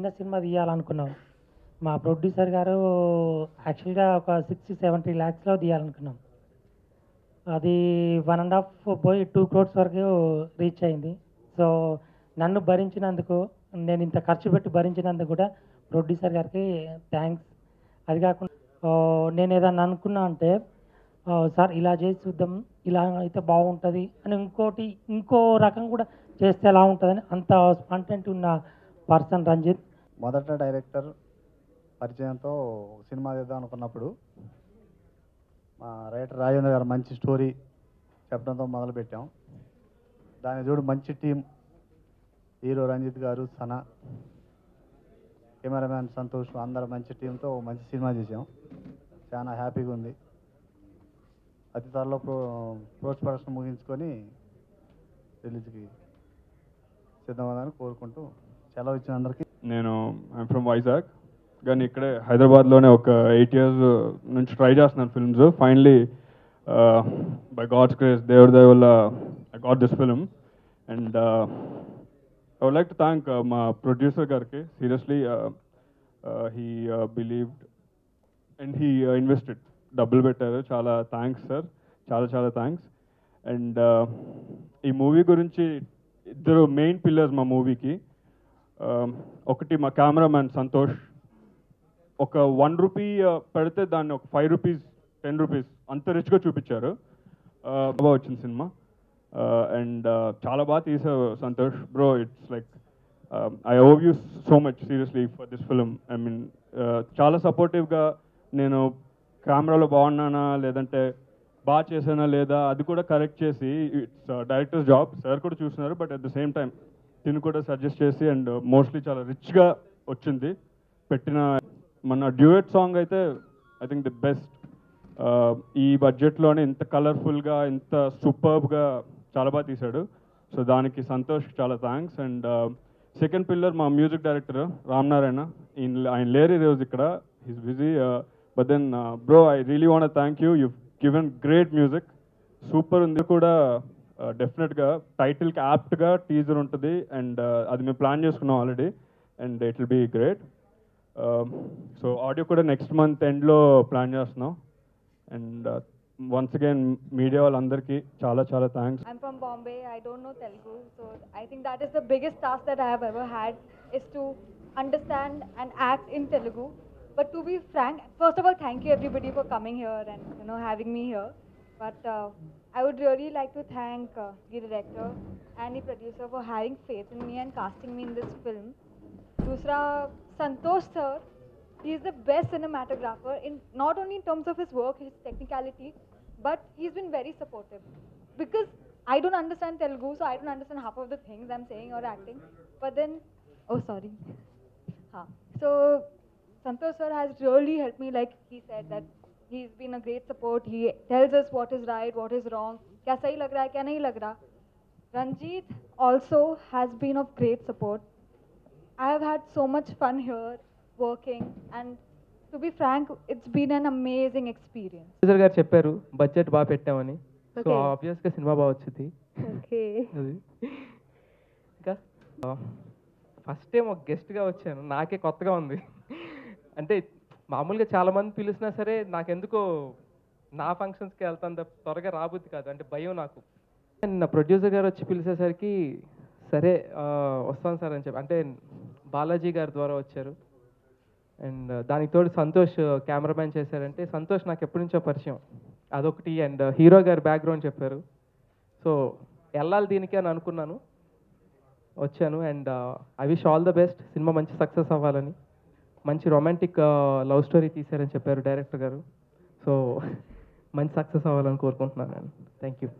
చిన్న సినిమా తీయాలనుకున్నాం. మా ప్రొడ్యూసర్ గారు యాక్చువల్‌గా ఒక 60-70 లాక్స్‌లో తీయాలనుకున్నాం. అది 1.5 పోయి 2 క్రోర్స్ వరకు రీచ్ అయింది. సో, నన్ను భరించినందుకు, నేను ఇంత ఖర్చు పెట్టి భరించినందుకు కూడా ప్రొడ్యూసర్ గారికి థ్యాంక్స్. అది కాకుండా నేను ఏదన్నా అనుకున్నా అంటే, సార్ ఇలా చేసి చూద్దాం, ఇలా అయితే బాగుంటుంది అని ఇంకో రకం కూడా చేస్తే ఎలా ఉంటుందని అంత స్పాంటేనిటీ ఉన్న పర్సన్ రంజిత్. మొదట డైరెక్టర్ పరిచయంతో సినిమా తీద్దాం అనుకున్నప్పుడు మా రైటర్ రాజేంద్ర గారు మంచి స్టోరీ చెప్పడంతో మొదలుపెట్టాం. దాని చూడు మంచి టీం, హీరో రంజిత్ గారు, సనా, కెమెరామ్యాన్ సంతోష్, అందరు మంచి టీంతో మంచి సినిమా చేసాం. చాలా హ్యాపీగా ఉంది. అతి త్వరలో పోస్ట్ ప్రొడక్షన్ ముగించుకొని రిలీజ్కి సిద్ధమని కోరుకుంటూ సెలవు ఇచ్చిన అందరికీ. ఐఎమ్ ఫ్రమ్ వైజాగ్, కానీ ఇక్కడే హైదరాబాద్లోనే ఒక 8 years నుంచి ట్రై చేస్తున్నాను films. Finally by God's grace, దేవుడి దయ వల్ల I got this film. And I would like to thank మా ప్రొడ్యూసర్ గారికి. Seriously he believed and he invested, డబ్బులు పెట్టారు. చాలా థ్యాంక్స్ సార్, చాలా చాలా థ్యాంక్స్. అండ్ ఈ మూవీ గురించి ఇద్దరు మెయిన్ పిల్లర్స్ మా మూవీకి. ఒకటి మా కెమెరామ్యాన్ సంతోష్. ఒక 1 రూపీ పెడితే దాన్ని ఒక 5 రూపీస్ 10 రూపీస్ అంత రిచ్గా చూపించారు. బాగా వచ్చింది సినిమా. అండ్ చాలా బాగా తీసావు Santosh bro. It's like I owe you so much seriously for this film. I mean చాలా సపోర్టివ్గా, నేను కెమెరాలో బాగున్నానా లేదంటే బాగా చేసానా లేదా అది కూడా కరెక్ట్ చేసి, ఇట్స్ డైరెక్టర్స్ జాబ్, సార్ కూడా చూస్తున్నారు. But at the same time తిని కూడా సజెస్ట్ చేసి, అండ్ మోస్ట్లీ చాలా రిచ్గా వచ్చింది. పెట్టిన మన డ్యూయట్ సాంగ్ అయితే ఐ థింక్ ది బెస్ట్. ఈ బడ్జెట్లోనే ఇంత కలర్ఫుల్గా, ఇంత సూపర్బ్గా చాలా బాగా తీశాడు. సో దానికి సంతోష్ చాలా థ్యాంక్స్. అండ్ సెకండ్ పిల్లర్ మా మ్యూజిక్ డైరెక్టర్ రామనారాయణ. ఆయన లేరు ఈరోజు ఇక్కడ, he's busy. But then bro, I really want thank you. You given great music, super ఉంది కూడా. డెఫినెట్గా టైటిల్కి యాప్ట్గా టీజర్ ఉంటుంది. అండ్ అది మేము ప్లాన్ చేసుకున్నాం already, and it will be great. So audio కూడా నెక్స్ట్ మంత్ ఎండ్లో ప్లాన్ చేస్తున్నాం. అండ్ వన్స్ అగైన్ మీడియా వాళ్ళందరికీ చాలా చాలా thanks. I'm from Bombay. I don't know Telugu, so I think that is the biggest task that I have ever had, is to understand and act in Telugu. But to be frank, first of all, thank you everybody for coming here and having me here. But I would really like to thank the director and the producer for having faith in me and casting me in this film. Dusra, Santosh sir, he is the best cinematographer, in not only in terms of his work, his technicality, but he's been very supportive. Because I don't understand Telugu, so I don't understand half of the things I'm saying or acting. But then, oh sorry. So Santosh sir has really helped me. Like he said that he's been a great support. He tells us what is right, what is wrong, kya sahi lag raha hai, kya nahi lag raha. Ranjit also has been of great support. I have had so much fun here working, and to be frank, it's been an amazing experience. Producer గారు చెప్పారు budget బాగా పెట్టామని. So Okay. ఆబ్వియస్గా cinema బాగా వచ్చింది. Okay. అది ఇంకా first time ఒక గెస్ట్గా వచ్చాను, నాకే కొత్తగా ఉంది. అంటే మామూలుగా చాలామంది పిలిచినా సరే నాకెందుకో నా ఫంక్షన్స్కి వెళ్తాను తప్ప త్వరగా రాబుద్ది కాదు, అంటే భయం నాకు. నా ప్రొడ్యూసర్ గారు వచ్చి పిలిచేసరికి సరే వస్తాను సార్ అని చెప్పి, అంటే బాలాజీ గారి ద్వారా వచ్చారు. అండ్ దానికి తోడు సంతోష్ కెమెరామ్యాన్ చేశారంటే, సంతోష్ నాకు ఎప్పటి నుంచో పరిచయం, అదొకటి. అండ్ హీరో గారి బ్యాక్గ్రౌండ్ చెప్పారు. సో వెళ్ళాలి దీనికి అని అనుకున్నాను, వచ్చాను. And I wish all the best. Cinema మంచి సక్సెస్ అవ్వాలని. మంచి రొమాంటిక్ లవ్ స్టోరీ తీశారని చెప్పారు డైరెక్టర్ గారు. సో మంచి సక్సెస్ అవ్వాలని కోరుకుంటున్నాను. Thank you.